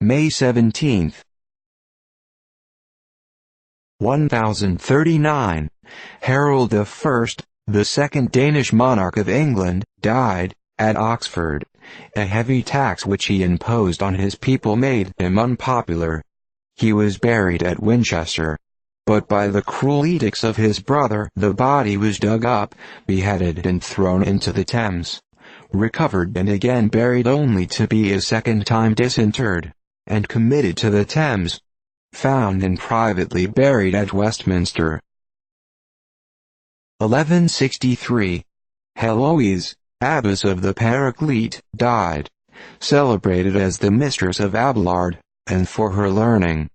May 17. 1039. Harold I, the second Danish monarch of England, died at Oxford. A heavy tax which he imposed on his people made him unpopular. He was buried at Winchester. But by the cruel edicts of his brother, the body was dug up, beheaded and thrown into the Thames, recovered and again buried only to be a second time disinterred, and committed to the Thames, found and privately buried at Westminster. 1163. Heloise, abbess of the Paraclete, died, celebrated as the mistress of Abelard, and for her learning.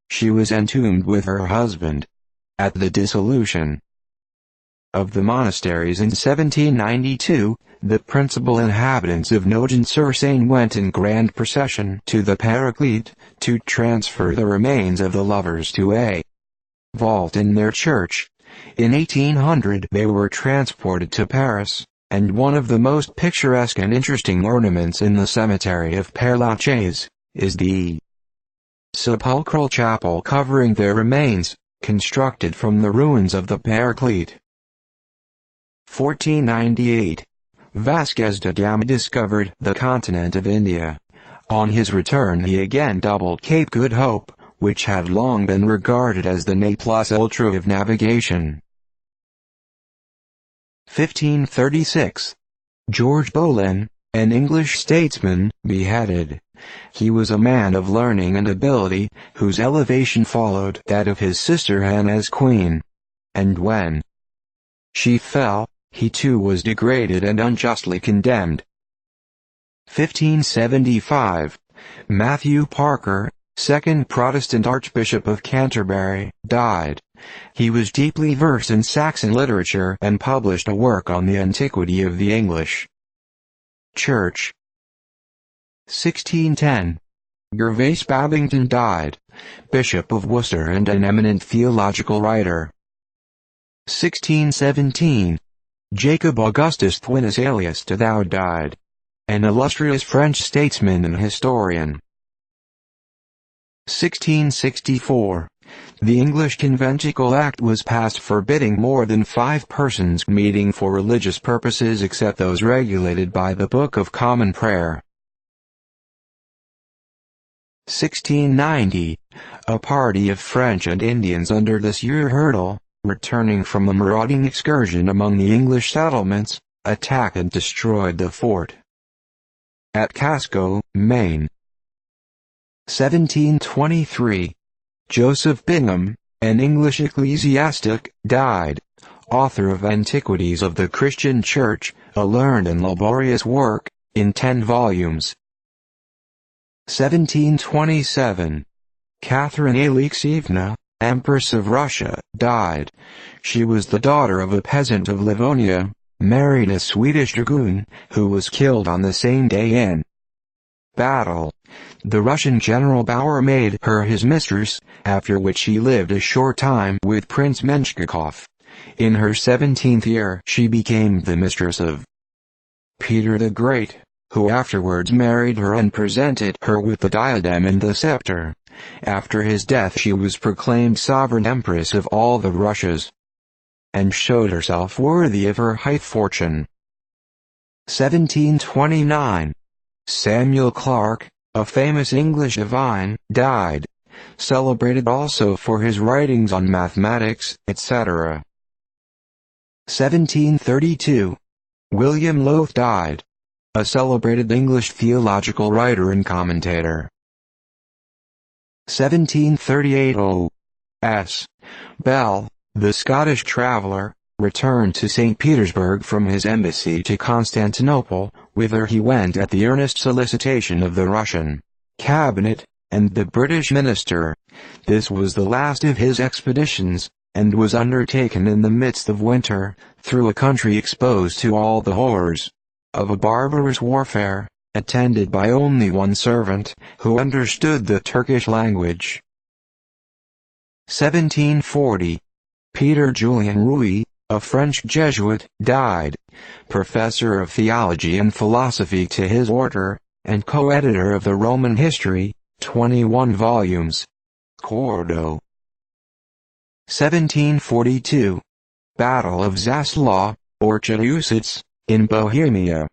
She was entombed with her husband. At the dissolution of the monasteries in 1792, the principal inhabitants of Nogent-sur-Seine went in grand procession to the Paraclete, to transfer the remains of the lovers to a vault in their church. In 1800 they were transported to Paris, and one of the most picturesque and interesting ornaments in the cemetery of Père Lachaise is the sepulchral chapel covering their remains, constructed from the ruins of the Paraclete. 1498. Vasquez da Gama discovered the continent of India. On his return he again doubled Cape Good Hope, which had long been regarded as the ne plus ultra of navigation. 1536. George Boleyn, an English statesman, beheaded. He was a man of learning and ability, whose elevation followed that of his sister Anne as queen. And when she fell, he too was degraded and unjustly condemned. 1575. Matthew Parker, second Protestant Archbishop of Canterbury, died. He was deeply versed in Saxon literature and published a work on the antiquity of the English Church. 1610. Gervase Babington died, Bishop of Worcester and an eminent theological writer. 1617. Jacob Augustus Thuanus alias de Thou died, an illustrious French statesman and historian. 1664. The English Conventicle Act was passed forbidding more than 5 persons meeting for religious purposes except those regulated by the Book of Common Prayer. 1690. A party of French and Indians under the Sieur Hurdle, returning from a marauding excursion among the English settlements, attacked and destroyed the fort at Casco, Maine. 1723. Joseph Bingham, an English ecclesiastic, died, author of Antiquities of the Christian Church, a learned and laborious work, in 10 volumes. 1727. Catherine Alexeyevna, Empress of Russia, died. She was the daughter of a peasant of Livonia, married a Swedish dragoon, who was killed on the same day in battle. The Russian General Bauer made her his mistress, after which she lived a short time with Prince Menshikov. In her 17th year she became the mistress of Peter the Great, who afterwards married her and presented her with the diadem and the scepter. After his death she was proclaimed sovereign empress of all the Russias, and showed herself worthy of her high fortune. 1729. Samuel Clarke, a famous English divine, died, celebrated also for his writings on mathematics, etc. 1732. William Lowth died, a celebrated English theological writer and commentator. 1738. O.S. Bell, the Scottish traveller, returned to St. Petersburg from his embassy to Constantinople, whither he went at the earnest solicitation of the Russian cabinet and the British minister. This was the last of his expeditions, and was undertaken in the midst of winter, through a country exposed to all the horrors of a barbarous warfare, attended by only one servant, who understood the Turkish language. 1740. Peter Julien Rouy, a French Jesuit, died, professor of theology and philosophy to his order, and co-editor of the Roman history, 21 volumes. Cordo. 1742. Battle of Zaslaw, or Chudusitz, in Bohemia.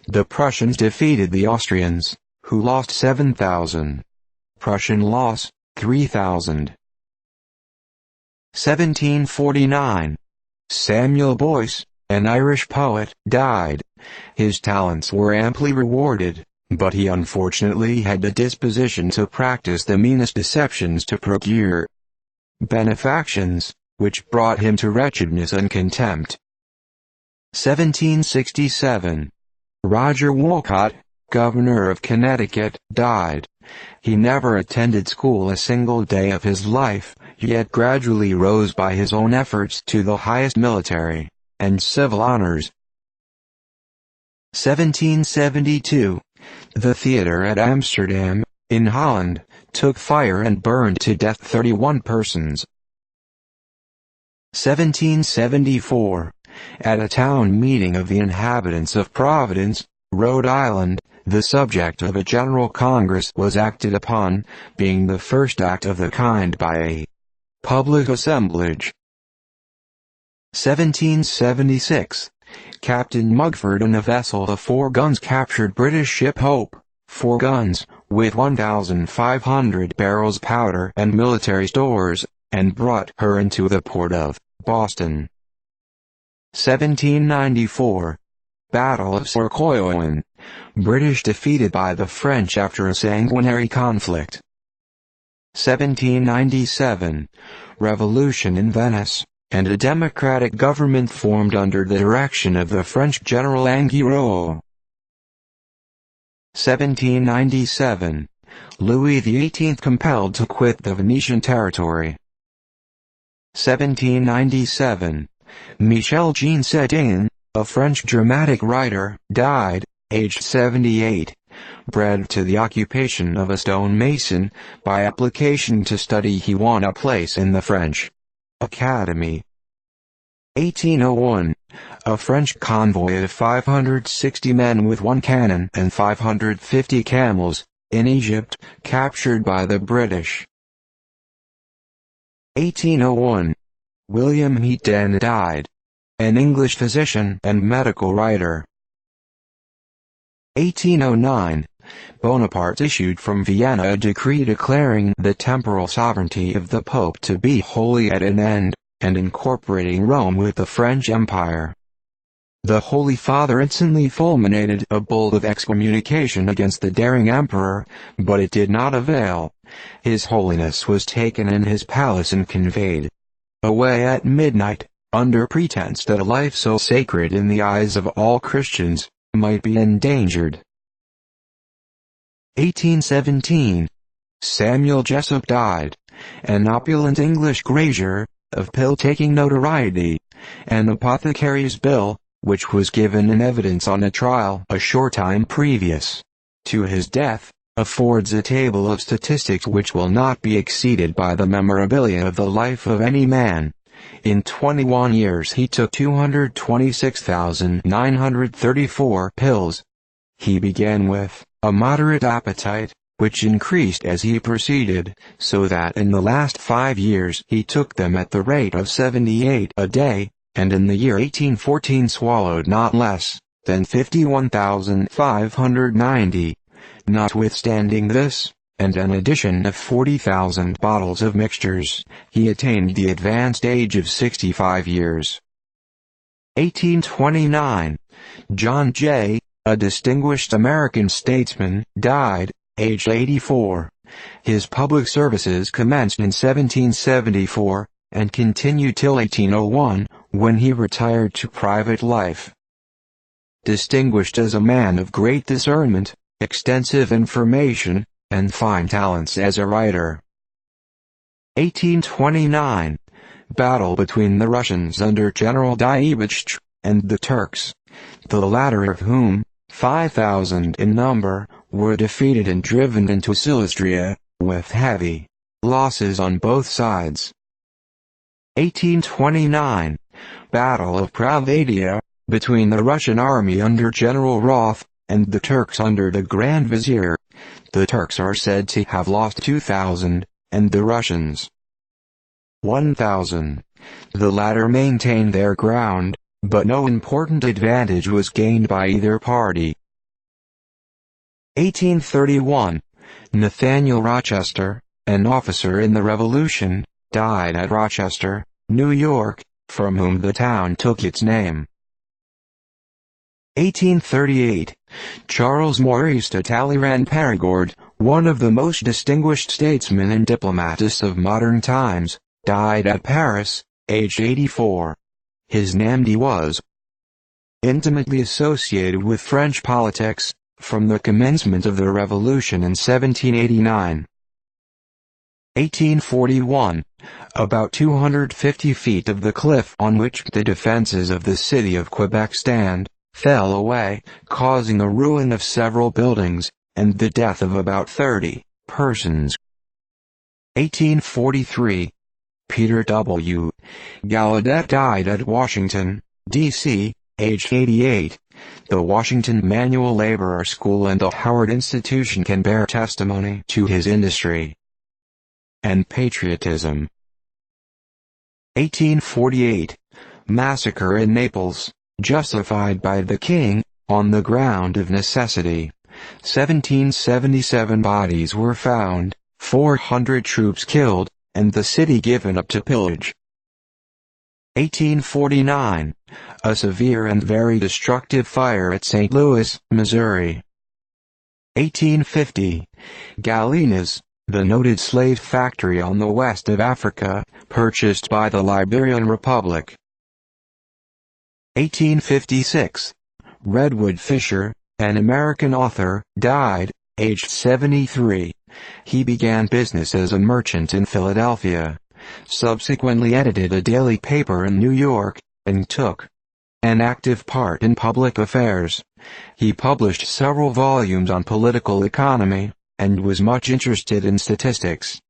The Prussians defeated the Austrians, who lost 7,000. Prussian loss, 3,000. 1749. Samuel Boyce, an Irish poet, died. His talents were amply rewarded, but he unfortunately had the disposition to practice the meanest deceptions to procure benefactions, which brought him to wretchedness and contempt. 1767. Roger Wolcott, Governor of Connecticut, died. He never attended school a single day of his life, yet gradually rose by his own efforts to the highest military and civil honors. 1772. The theater at Amsterdam, in Holland, took fire and burned to death 31 persons. 1774. At a town meeting of the inhabitants of Providence, Rhode Island, the subject of a general congress was acted upon, being the first act of the kind by a public assemblage. 1776. Captain Mugford in a vessel of 4 guns captured British ship Hope, 4 guns, with 1,500 barrels powder and military stores, and brought her into the port of Boston. 1794. Battle of Sorcoyoan. British defeated by the French after a sanguinary conflict. 1797. Revolution in Venice, and a democratic government formed under the direction of the French General Anguiraux. 1797. Louis XVIII compelled to quit the Venetian territory. 1797. Michel Jean Cédin, a French dramatic writer, died, aged 78. Bred to the occupation of a stonemason, by application to study he won a place in the French Academy. 1801. A French convoy of 560 men with 1 cannon and 550 camels, in Egypt, captured by the British. 1801. William Heaton died. An English physician and medical writer. 1809. Bonaparte issued from Vienna a decree declaring the temporal sovereignty of the Pope to be wholly at an end, and incorporating Rome with the French Empire. The Holy Father instantly fulminated a bull of excommunication against the daring emperor, but it did not avail. His Holiness was taken in his palace and conveyed away at midnight, under pretense that a life so sacred in the eyes of all Christians might be endangered. 1817. Samuel Jessup died. An opulent English grazier, of pill-taking notoriety. An apothecary's bill, which was given in evidence on a trial a short time previous to his death, affords a table of statistics which will not be exceeded by the memorabilia of the life of any man. In 21 years he took 226,934 pills. He began with a moderate appetite, which increased as he proceeded, so that in the last 5 years he took them at the rate of 78 a day, and in the year 1814 swallowed not less than 51,590. Notwithstanding this, and an addition of 40,000 bottles of mixtures, he attained the advanced age of 65 years. 1829. John Jay, a distinguished American statesman, died, aged 84. His public services commenced in 1774, and continued till 1801, when he retired to private life. Distinguished as a man of great discernment, extensive information, and fine talents as a writer. 1829. Battle between the Russians under General Dyaevich and the Turks, the latter of whom, 5,000 in number, were defeated and driven into Silistria, with heavy losses on both sides. 1829. Battle of Pravadia, between the Russian army under General Roth, and the Turks under the Grand Vizier. The Turks are said to have lost 2,000, and the Russians 1,000. The latter maintained their ground, but no important advantage was gained by either party. 1831. Nathaniel Rochester, an officer in the Revolution, died at Rochester, New York, from whom the town took its name. 1838. Charles Maurice de Talleyrand Perigord, one of the most distinguished statesmen and diplomatists of modern times, died at Paris, aged 84. His name was intimately associated with French politics, from the commencement of the Revolution in 1789. 1841. About 250 feet of the cliff on which the defenses of the city of Quebec stand, fell away, causing the ruin of several buildings, and the death of about 30 persons. 1843. Peter W. Gallaudet died at Washington, D.C., aged 88. The Washington Manual Labor School and the Howard Institution can bear testimony to his industry and patriotism. 1848. Massacre in Naples, justified by the king, on the ground of necessity. 1777 bodies were found, 400 troops killed, and the city given up to pillage. 1849. A severe and very destructive fire at St. Louis, Missouri. 1850. Gallinas, the noted slave factory on the west of Africa, purchased by the Liberian Republic. 1856. Redwood Fisher, an American author, died, aged 73. He began business as a merchant in Philadelphia, subsequently edited a daily paper in New York, and took an active part in public affairs. He published several volumes on political economy, and was much interested in statistics.